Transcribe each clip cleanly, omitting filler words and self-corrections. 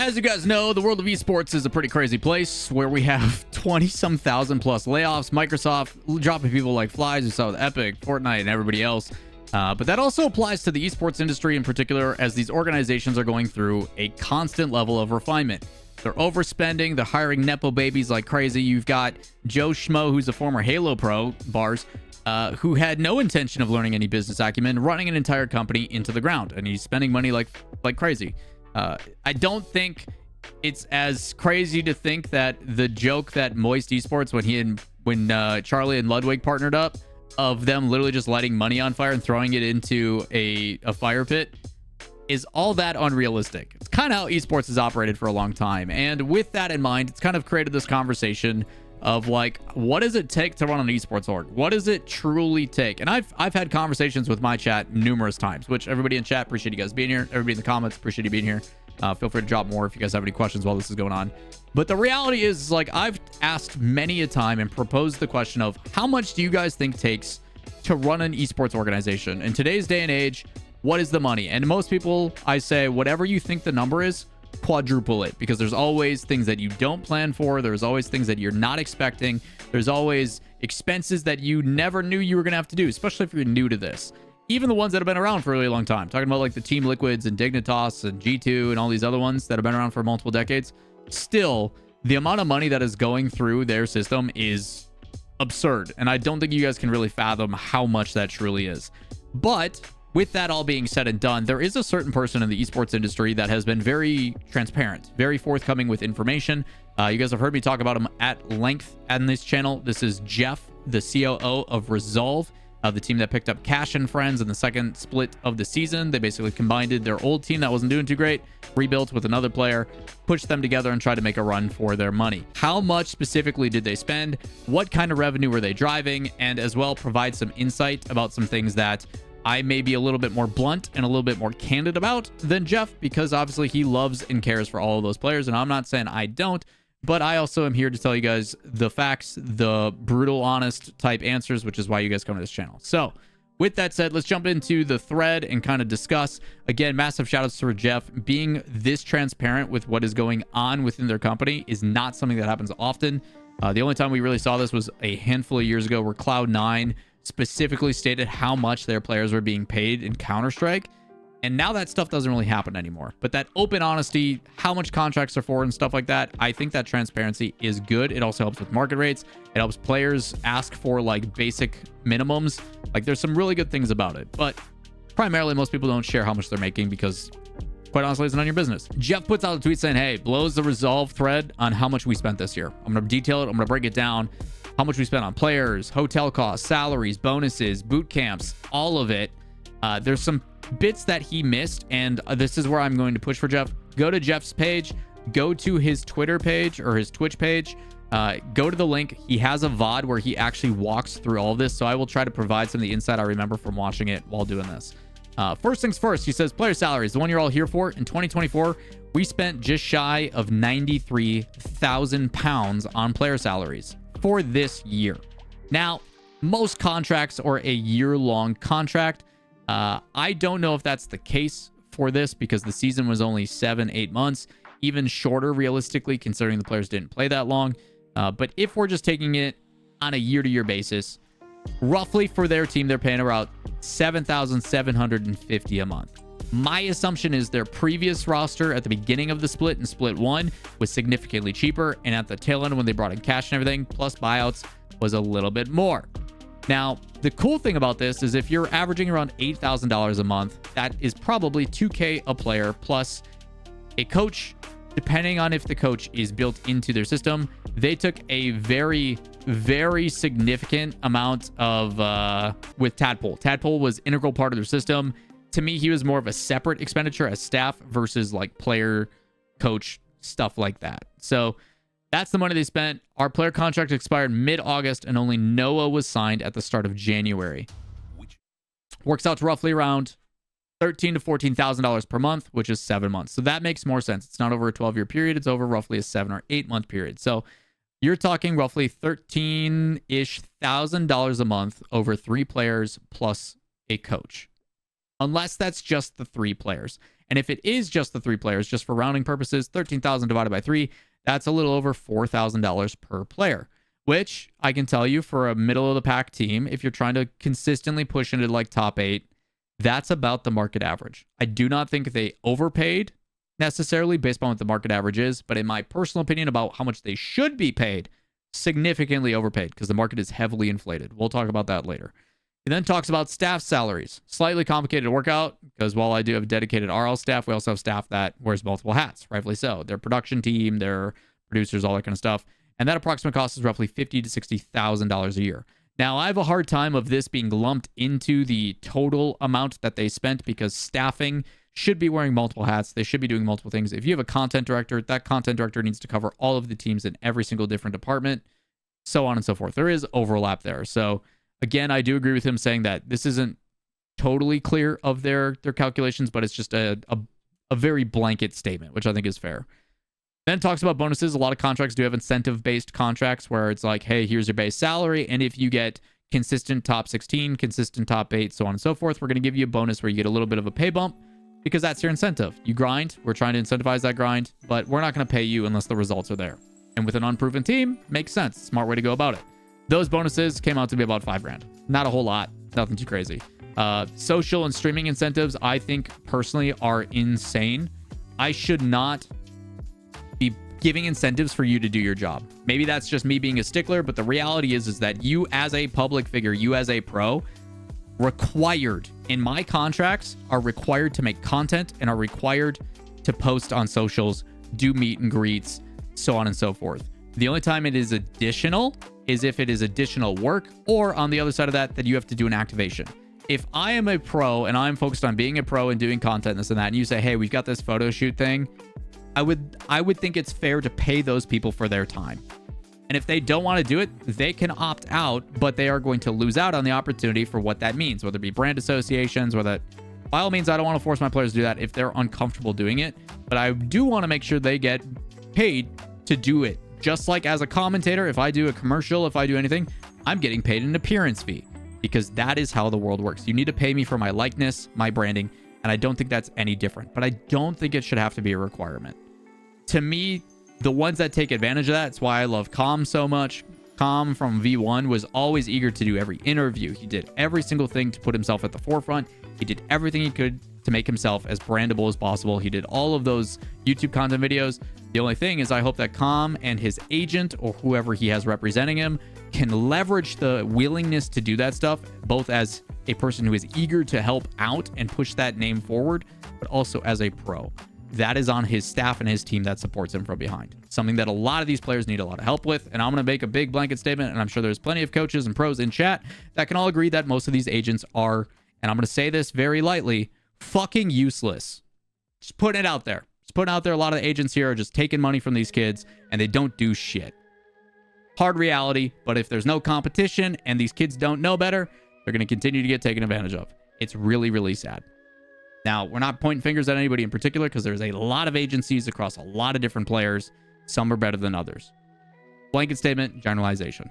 As you guys know, the world of esports is a pretty crazy place where we have 20-some thousand plus layoffs. Microsoft dropping people like flies. We saw with Epic, Fortnite, and everybody else. But that also applies to the esports industry in particular, as these organizations are going through a constant level of refinement. They're overspending. They're hiring Nepo babies like crazy. You've got Joe Schmo, who's a former Halo pro, bars, who had no intention of learning any business acumen, running an entire company into the ground. And he's spending money like crazy. I don't think it's as crazy to think that the joke that Moist Esports, when Charlie and Ludwig partnered up, of them literally just lighting money on fire and throwing it into a fire pit, is all that unrealistic. It's kind of how esports has operated for a long time. And with that in mind, it's kind of created this conversation of like, what does it take to run an esports org? What does it truly take? And I've had conversations with my chat numerous times, which everybody in chat, appreciate you guys being here. Everybody in the comments, appreciate you being here. Feel free to drop more if you guys have any questions while this is going on. But the reality is, like, I've asked many a time and proposed the question of how much do you guys think takes to run an esports organization? In today's day and age, what is the money? And most people, I say, whatever you think the number is, quadruple it, because there's always things that you don't plan for. There's always things that you're not expecting. There's always expenses that you never knew you were going to have to do, especially if you're new to this. Even the ones that have been around for a really long time, talking about like the Team Liquids and Dignitas and G2 and all these other ones that have been around for multiple decades. Still, the amount of money that is going through their system is absurd. And I don't think you guys can really fathom how much that truly is. But with that all being said and done, there is a certain person in the esports industry that has been very transparent, very forthcoming with information. You guys have heard me talk about him at length on this channel. This is Jeff, the COO of Resolve, the team that picked up Cash and Friends in the second split of the season. They basically combined their old team that wasn't doing too great, rebuilt with another player, pushed them together and tried to make a run for their money. How much specifically did they spend? What kind of revenue were they driving? And as well, provide some insight about some things that I may be a little bit more blunt and a little bit more candid about than Jeff, because obviously he loves and cares for all of those players. And I'm not saying I don't, but I also am here to tell you guys the facts, the brutal, honest type answers, which is why you guys come to this channel. So with that said, let's jump into the thread and kind of discuss. Again, massive shout outs to Jeff. Being this transparent with what is going on within their company is not something that happens often. The only time we really saw this was a handful of years ago, where Cloud9 specifically stated how much their players were being paid in Counter-Strike. And now that stuff doesn't really happen anymore. But that open honesty, how much contracts are for and stuff like that, I think that transparency is good. It also helps with market rates. It helps players ask for like basic minimums. Like, there's some really good things about it. But primarily, most people don't share how much they're making because, quite honestly, it's none of your business. Jeff puts out a tweet saying, hey, blows the Resolve thread on how much we spent this year. I'm going to detail it. I'm going to break it down. How much we spent on players, hotel costs, salaries, bonuses, boot camps, all of it. There's some bits that he missed, and this is where I'm going to push for Jeff. Go to Jeff's page, go to his Twitter page or his Twitch page, go to the link. He has a VOD where he actually walks through all of this, so I will try to provide some of the insight I remember from watching it while doing this. First things first, he says player salaries, the one you're all here for. In 2024, we spent just shy of 93,000 pounds on player salaries for this year. Now, most contracts are a year-long contract. I don't know if that's the case for this, because the season was only 7-8 months, even shorter realistically, considering the players didn't play that long. But if we're just taking it on a year-to-year basis, roughly for their team, they're paying about $7,750 a month. My assumption is their previous roster at the beginning of the split in split 1 was significantly cheaper, and at the tail end when they brought in cash and everything plus buyouts was a little bit more. Now, the cool thing about this is if you're averaging around $8,000 a month, that is probably $2K a player plus a coach, depending on if the coach is built into their system. They took a very, very significant amount of with Tadpole. Tadpole was integral part of their system. To me, he was more of a separate expenditure as staff versus like player, coach, stuff like that. So that's the money they spent. Our player contract expired mid-August, and only Noah was signed at the start of January. Works out to roughly around $13,000 to $14,000 per month, which is 7 months. So that makes more sense. It's not over a 12-year period. It's over roughly a 7 or 8 month period. So you're talking roughly $13,000-ish a month over 3 players plus a coach. Unless that's just the 3 players. And if it is just the 3 players, just for rounding purposes, 13,000 divided by 3, that's a little over $4,000 per player, which I can tell you for a middle of the pack team, if you're trying to consistently push into like top 8, that's about the market average. I do not think they overpaid necessarily based on what the market average is, but in my personal opinion about how much they should be paid, significantly overpaid because the market is heavily inflated. We'll talk about that later. He then talks about staff salaries. Slightly complicated to work out because while I do have dedicated RL staff, we also have staff that wears multiple hats, rightfully so. Their production team, their producers, all that kind of stuff. And that approximate cost is roughly $50,000 to $60,000 a year. Now, I have a hard time of this being lumped into the total amount that they spent because staffing should be wearing multiple hats. They should be doing multiple things. If you have a content director, that content director needs to cover all of the teams in every single different department, so on and so forth. There is overlap there. So again, I do agree with him saying that this isn't totally clear of their calculations, but it's just a very blanket statement, which I think is fair. Then talks about bonuses. A lot of contracts do have incentive-based contracts where it's like, hey, here's your base salary, and if you get consistent top 16, consistent top 8, so on and so forth, we're going to give you a bonus where you get a little bit of a pay bump because that's your incentive. You grind. We're trying to incentivize that grind, but we're not going to pay you unless the results are there. And with an unproven team, makes sense. Smart way to go about it. Those bonuses came out to be about $5,000. Not a whole lot. Nothing too crazy. Social and streaming incentives, I think personally are insane. I should not be giving incentives for you to do your job. Maybe that's just me being a stickler, but the reality is that you as a public figure, you as a pro, required in my contracts are required to make content and are required to post on socials, do meet and greets, so on and so forth. The only time it is additional is if it is additional work, or on the other side of that, that you have to do an activation. If I am a pro and I'm focused on being a pro and doing content, this and that, and you say, hey, we've got this photo shoot thing, I would think it's fair to pay those people for their time. And if they don't want to do it, they can opt out, but they are going to lose out on the opportunity for what that means, whether it be brand associations, or that, by all means, I don't want to force my players to do that if they're uncomfortable doing it, but I do want to make sure they get paid to do it. Just like as a commentator, if I do a commercial, if I do anything, I'm getting paid an appearance fee because that is how the world works. You need to pay me for my likeness, my branding, and I don't think that's any different, but I don't think it should have to be a requirement. To me, the ones that take advantage of that, it's why I love Com so much. Com from V1 was always eager to do every interview. He did every single thing to put himself at the forefront. He did everything he could to make himself as brandable as possible. He did all of those YouTube content videos. The only thing is I hope that Com and his agent or whoever he has representing him can leverage the willingness to do that stuff, both as a person who is eager to help out and push that name forward, but also as a pro. That is on his staff and his team that supports him from behind. Something that a lot of these players need a lot of help with. And I'm going to make a big blanket statement, and I'm sure there's plenty of coaches and pros in chat that can all agree that most of these agents are, and I'm going to say this very lightly, fucking useless. Just putting it out there. Just putting out there, a lot of the agents here are just taking money from these kids, and they don't do shit. Hard reality, but if there's no competition and these kids don't know better, they're going to continue to get taken advantage of. It's really, really sad. Now, we're not pointing fingers at anybody in particular because there's a lot of agencies across a lot of different players. Some are better than others. Blanket statement, generalization.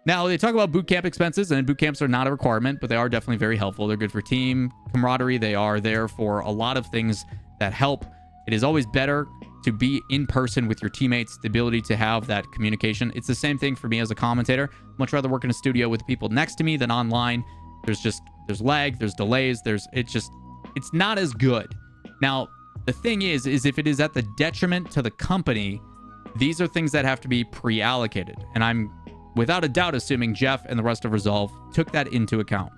Now, they talk about bootcamp expenses, and bootcamps are not a requirement, but they are definitely very helpful. They're good for team camaraderie. They are there for a lot of things that help. It is always better to be in person with your teammates, the ability to have that communication. It's the same thing for me as a commentator. Much rather work in a studio with the people next to me than online. There's lag, there's delays, it's not as good. Now, the thing is if it is at the detriment to the company, these are things that have to be pre-allocated. And I'm without a doubt assuming Jeff and the rest of Resolve took that into account.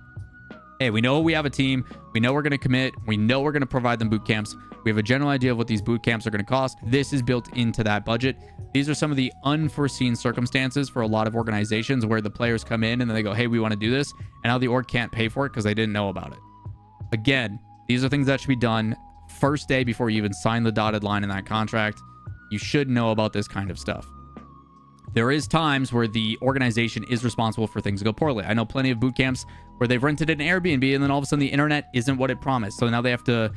Hey, we know we have a team. We know we're going to commit. We know we're going to provide them boot camps. We have a general idea of what these boot camps are going to cost. This is built into that budget. These are some of the unforeseen circumstances for a lot of organizations where the players come in and then they go, hey, we want to do this. And now the org can't pay for it because they didn't know about it. Again, these are things that should be done first day before you even sign the dotted line in that contract. You should know about this kind of stuff. There is times where the organization is responsible for things that go poorly. I know plenty of boot camps where they've rented an Airbnb and then all of a sudden the internet isn't what it promised. So now they have to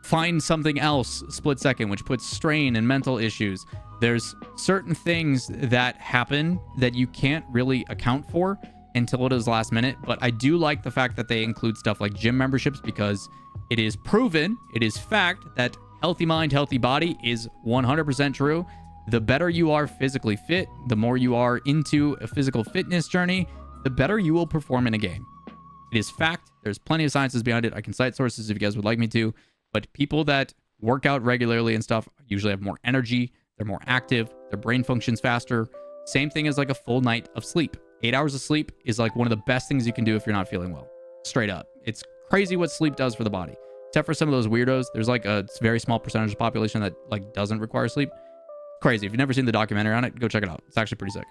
find something else split second, which puts strain and mental issues. There's certain things that happen that you can't really account for until it is last minute. But I do like the fact that they include stuff like gym memberships, because it is proven, it is fact that healthy mind, healthy body is 100% true. The better you are physically fit, the more you are into a physical fitness journey, the better you will perform in a game. It is fact. There's plenty of sciences behind it. I can cite sources if you guys would like me to. But people that work out regularly and stuff usually have more energy. They're more active. Their brain functions faster. Same thing as like a full night of sleep. 8 hours of sleep is like one of the best things you can do if you're not feeling well. Straight up. It's crazy what sleep does for the body. Except for some of those weirdos. There's like a very small percentage of the population that like doesn't require sleep. Crazy. If you've never seen the documentary on it, go check it out. It's actually pretty sick.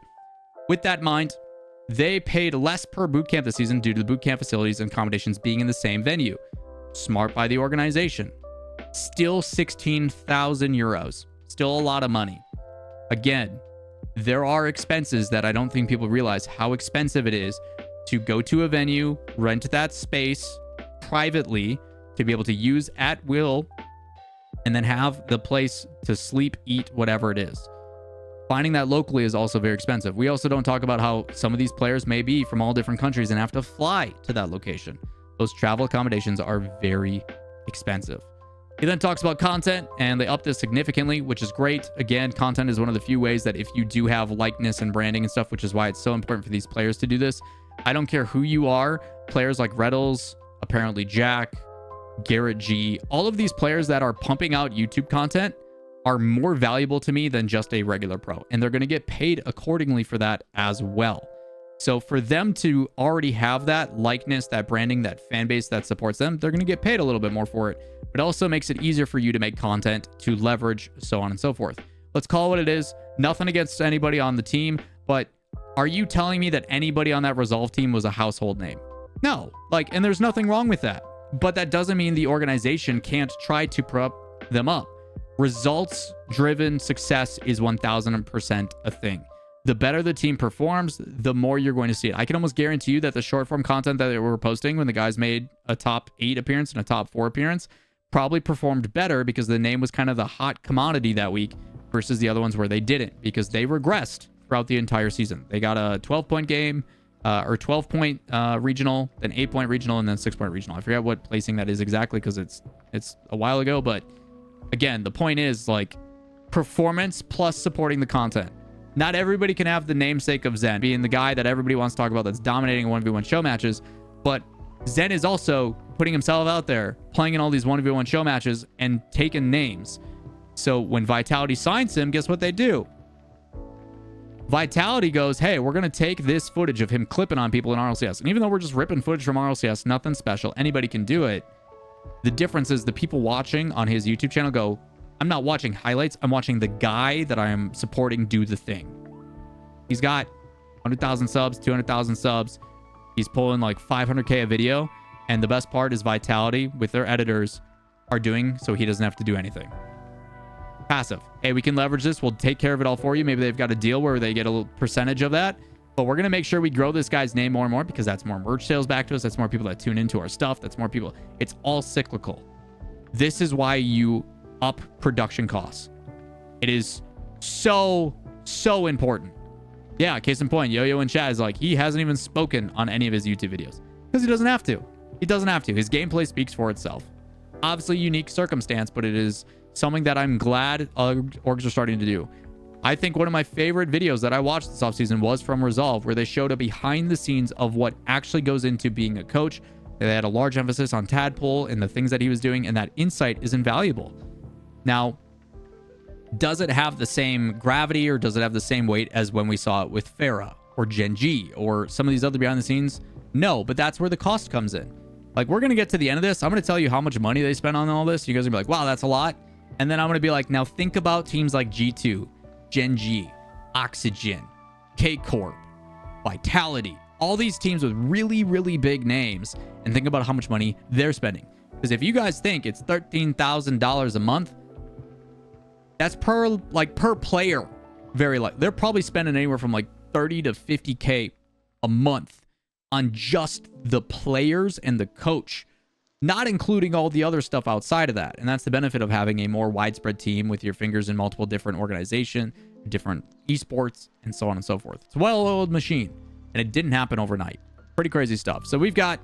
With that in mind, they paid less per bootcamp this season due to the bootcamp facilities and accommodations being in the same venue. Smart by the organization. Still 16,000 euros. Still a lot of money. Again, there are expenses that I don't think people realize how expensive it is to go to a venue, rent that space privately to be able to use at will, and then have the place to sleep, eat, whatever it is. Finding that locally is also very expensive. We also don't talk about how some of these players may be from all different countries and have to fly to that location. Those travel accommodations are very expensive. He then talks about content, and they up this significantly, which is great. Again, content is one of the few ways that if you do have likeness and branding and stuff, which is why it's so important for these players to do this. I don't care who you are. Players like Reddles, apparently Jack, Garrett G, all of these players that are pumping out YouTube content are more valuable to me than just a regular pro. And they're going to get paid accordingly for that as well. So for them to already have that likeness, that branding, that fan base that supports them, they're going to get paid a little bit more for it. But it also makes it easier for you to make content, to leverage, so on and so forth. Let's call it what it is. Nothing against anybody on the team, but are you telling me that anybody on that Resolve team was a household name? No. Like, and there's nothing wrong with that. But that doesn't mean the organization can't try to prop them up. Results-driven success is 1000% a thing. The better the team performs, the more you're going to see it. I can almost guarantee you that the short-form content that they were posting when the guys made a top 8 appearance and a top 4 appearance probably performed better because the name was kind of the hot commodity that week versus the other ones where they didn't, because they regressed throughout the entire season. They got a 12-point game, or 12-point regional, then 8-point regional, and then 6-point regional. I forget what placing that is exactly because it's a while ago, but again, the point is like performance plus supporting the content. Not everybody can have the namesake of Zen being the guy that everybody wants to talk about that's dominating 1v1 show matches, but Zen is also putting himself out there, playing in all these 1v1 show matches and taking names. So when Vitality signs him, guess what they do? Vitality goes, hey, we're going to take this footage of him clipping on people in RLCS. And even though we're just ripping footage from RLCS, nothing special, anybody can do it. The difference is the people watching on his YouTube channel go, I'm not watching highlights. I'm watching the guy that I am supporting do the thing. He's got 100,000 subs, 200,000 subs. He's pulling like 500K a video. And the best part is Vitality with their editors are doing so he doesn't have to do anything. Passive. Hey, we can leverage this. We'll take care of it all for you. Maybe they've got a deal where they get a little percentage of that. But we're going to make sure we grow this guy's name more and more because that's more merch sales back to us. That's more people that tune into our stuff. That's more people. It's all cyclical. This is why you up production costs. It is so important. Yeah, case in point, Yo-Yo in chat is like, he hasn't even spoken on any of his YouTube videos because he doesn't have to. He doesn't have to. His gameplay speaks for itself. Obviously, unique circumstance, but it is something that I'm glad orgs are starting to do. I think one of my favorite videos that I watched this offseason was from Resolve, where they showed a behind the scenes of what actually goes into being a coach. They had a large emphasis on Tadpole and the things that he was doing, and that insight is invaluable. Now, does it have the same gravity or does it have the same weight as when we saw it with Farah or Gen G or some of these other behind the scenes? No, but that's where the cost comes in. Like, we're going to get to the end of this. I'm going to tell you how much money they spent on all this. You guys are going to be like, wow, that's a lot. And then I'm going to be like, now think about teams like G2, Gen G, Oxygen, K-Corp, Vitality, all these teams with really, really big names, and think about how much money they're spending. Because if you guys think it's $13,000 a month, that's per player. Very light. They're probably spending anywhere from like 30 to 50K a month on just the players and the coach, not including all the other stuff outside of that. And that's the benefit of having a more widespread team with your fingers in multiple different organizations, different esports, and so on and so forth. It's a well-oiled machine. And it didn't happen overnight. Pretty crazy stuff. So we've got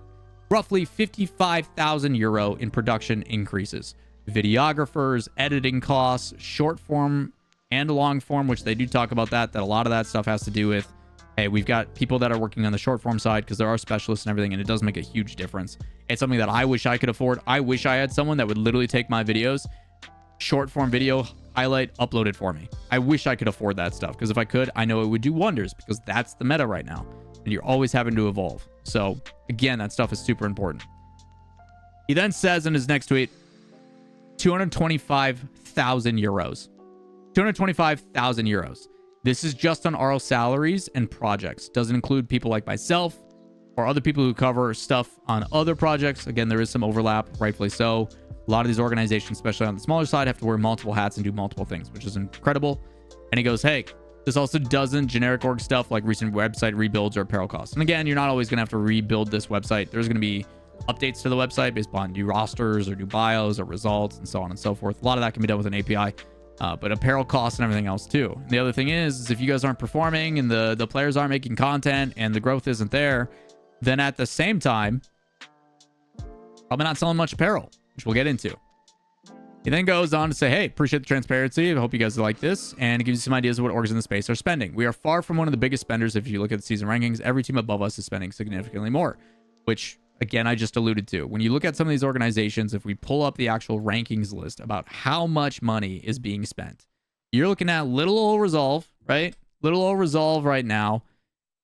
roughly 55,000 euro in production increases. Videographers, editing costs, short form and long form, which they do talk about that a lot of that stuff has to do with, hey, we've got people that are working on the short form side because there are specialists and everything, and it does make a huge difference. It's something that I wish I could afford. I wish I had someone that would literally take my videos, short form video, highlight, upload it for me. I wish I could afford that stuff, because if I could, I know it would do wonders, because that's the meta right now, and you're always having to evolve. So again, that stuff is super important. He then says in his next tweet, 225,000 euros. 225,000 euros. This is just on our salaries and projects. Doesn't include people like myself or other people who cover stuff on other projects. Again, there is some overlap, rightfully so. A lot of these organizations, especially on the smaller side, have to wear multiple hats and do multiple things, which is incredible. And he goes, hey, this also doesn't generic org stuff like recent website rebuilds or apparel costs. And again, you're not always going to have to rebuild this website. There's going to be updates to the website based on new rosters or new bios or results and so on and so forth. A lot of that can be done with an API. But apparel costs and everything else too. And the other thing is if you guys aren't performing and the players aren't making content and the growth isn't there, then at the same time, probably not selling much apparel, which we'll get into. He then goes on to say, hey, appreciate the transparency. I hope you guys like this. And it gives you some ideas of what orgs in the space are spending. We are far from one of the biggest spenders. If you look at the season rankings, every team above us is spending significantly more, which again, I just alluded to. When you look at some of these organizations, if we pull up the actual rankings list about how much money is being spent, you're looking at little old Resolve, right? Little old Resolve right now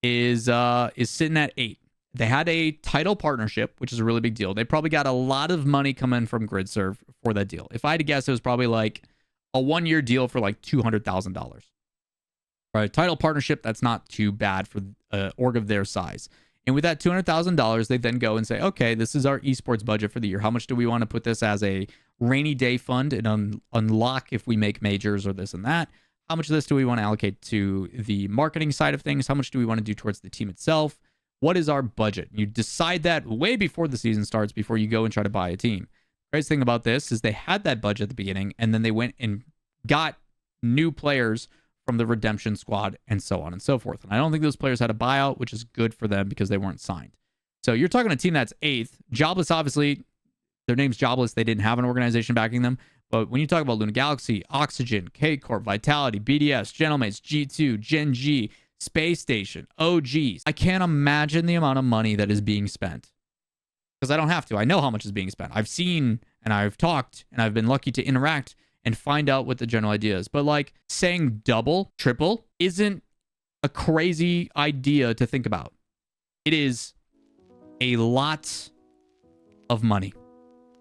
is sitting at 8. They had a title partnership, which is a really big deal. They probably got a lot of money coming from GridServe for that deal. If I had to guess, it was probably like a 1-year deal for like $200,000. Right? Title partnership, that's not too bad for an org of their size. And with that $200,000, they then go and say, okay, this is our esports budget for the year. How much do we want to put this as a rainy day fund and unlock if we make majors or this and that? How much of this do we want to allocate to the marketing side of things? How much do we want to do towards the team itself? What is our budget? You decide that way before the season starts, before you go and try to buy a team. The greatest thing about this is they had that budget at the beginning, and then they went and got new players from the redemption squad and so on and so forth. And I don't think those players had a buyout, which is good for them because they weren't signed. So you're talking a team that's 8th. Jobless, obviously, their name's Jobless. They didn't have an organization backing them. But when you talk about Luna Galaxy, Oxygen, K-Corp, Vitality, BDS, Gentlemates, G2, Gen G, Space Station, OGs, I can't imagine the amount of money that is being spent. Because I don't have to. I know how much is being spent. I've seen and I've talked and I've been lucky to interact and find out what the general idea is. But like saying double, triple isn't a crazy idea to think about. It is a lot of money.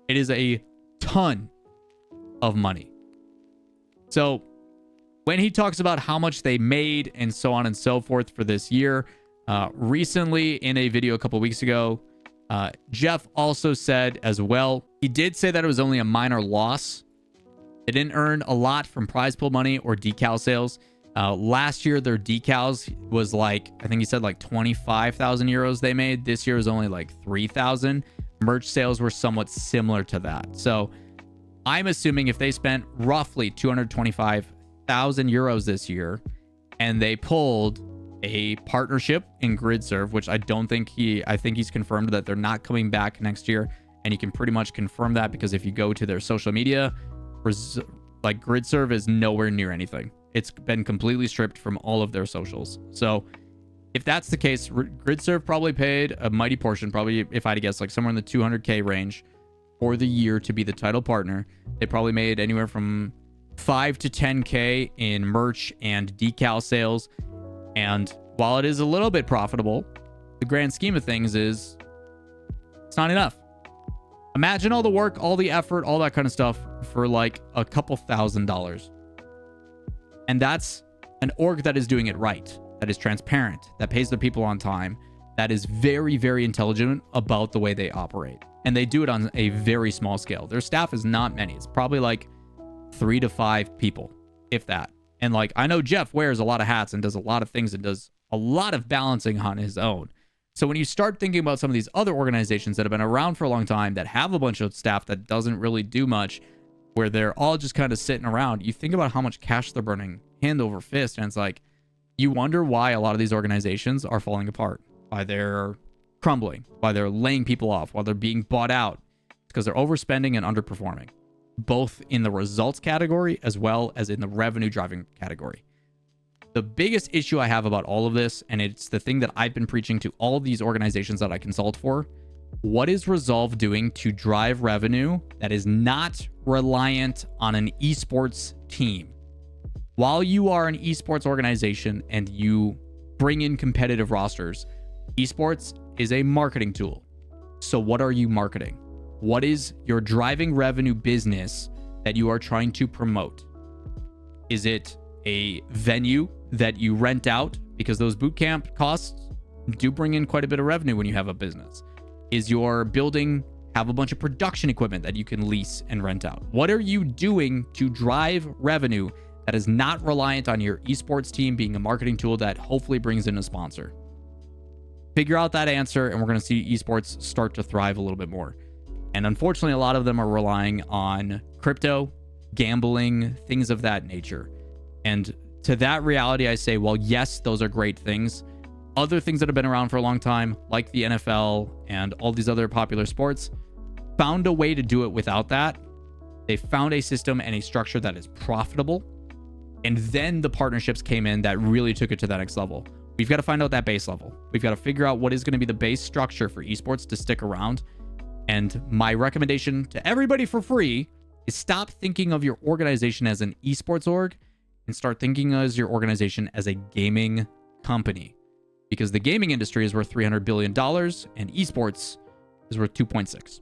It is a ton of money. So when he talks about how much they made and so on and so forth for this year, recently in a video a couple weeks ago, Jeff also said as well, he did say that it was only a minor loss. They didn't earn a lot from prize pool money or decal sales. Last year, their decals was like, I think he said like 25,000 euros they made. This year was only like 3,000. Merch sales were somewhat similar to that. So I'm assuming if they spent roughly 225,000 euros this year and they pulled a partnership in GridServe, which I don't think I think he's confirmed that they're not coming back next year. And you can pretty much confirm that because if you go to their social media, like GridServe is nowhere near anything. It's been completely stripped from all of their socials. So if that's the case, GridServe probably paid a mighty portion, probably if I had to guess, like somewhere in the 200K range for the year to be the title partner. They probably made anywhere from 5 to 10K in merch and decal sales. And while it is a little bit profitable, the grand scheme of things is it's not enough. Imagine all the work, all the effort, all that kind of stuff for like a couple $1,000s. And that's an org that is doing it right, that is transparent, that pays their people on time, that is very, very intelligent about the way they operate. And they do it on a very small scale. Their staff is not many. It's probably like 3 to 5 people, if that. And like, I know Jeff wears a lot of hats and does a lot of things and does a lot of balancing on his own. So when you start thinking about some of these other organizations that have been around for a long time, that have a bunch of staff that doesn't really do much, where they're all just kind of sitting around, you think about how much cash they're burning hand over fist. And it's like, You wonder why a lot of these organizations are falling apart, why they're crumbling, why they're laying people off, why they're being bought out. It's because they're overspending and underperforming, both in the results category as well as in the revenue driving category. The biggest issue I have about all of this, and it's the thing that I've been preaching to all of these organizations that I consult for, what is Resolve doing to drive revenue that is not reliant on an esports team? While you are an esports organization and you bring in competitive rosters, esports is a marketing tool. So what are you marketing? What is your driving revenue business that you are trying to promote? Is it a venue that you rent out? Because those bootcamp costs do bring in quite a bit of revenue when you have a business. Is your building have a bunch of production equipment that you can lease and rent out? What are you doing to drive revenue that is not reliant on your esports team being a marketing tool that hopefully brings in a sponsor? Figure out that answer, and we're going to see esports start to thrive a little bit more. And unfortunately, a lot of them are relying on crypto, gambling, things of that nature. And to that reality, I say, well, yes, those are great things. Other things that have been around for a long time, like the NFL and all these other popular sports, found a way to do it without that. They found a system and a structure that is profitable. And then the partnerships came in that really took it to that next level. We've got to find out that base level. We've got to figure out what is going to be the base structure for esports to stick around. And my recommendation to everybody for free is stop thinking of your organization as an esports org and start thinking as your organization as a gaming company. Because the gaming industry is worth $300 billion and esports is worth 2.6.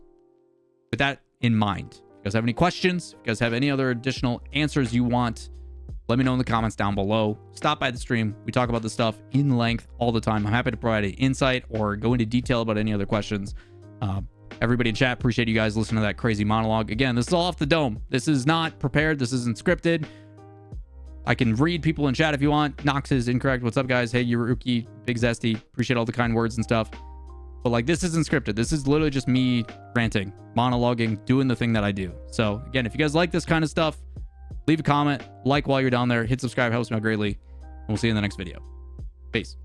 With that in mind, if you guys have any questions, if you guys have any other additional answers you want, let me know in the comments down below. Stop by the stream. We talk about this stuff in length all the time. I'm happy to provide an insight or go into detail about any other questions. Everybody in chat, appreciate you guys listening to that crazy monologue. Again, this is all off the dome. This is not prepared. This isn't scripted. I can read people in chat if you want. Nox is incorrect. What's up, guys? Hey, Yuruki, Big Zesty. Appreciate all the kind words and stuff. But like, this isn't scripted. This is literally just me ranting, monologuing, doing the thing that I do. So again, if you guys like this kind of stuff, leave a comment, like while you're down there, hit subscribe, helps me out greatly. And we'll see you in the next video. Peace.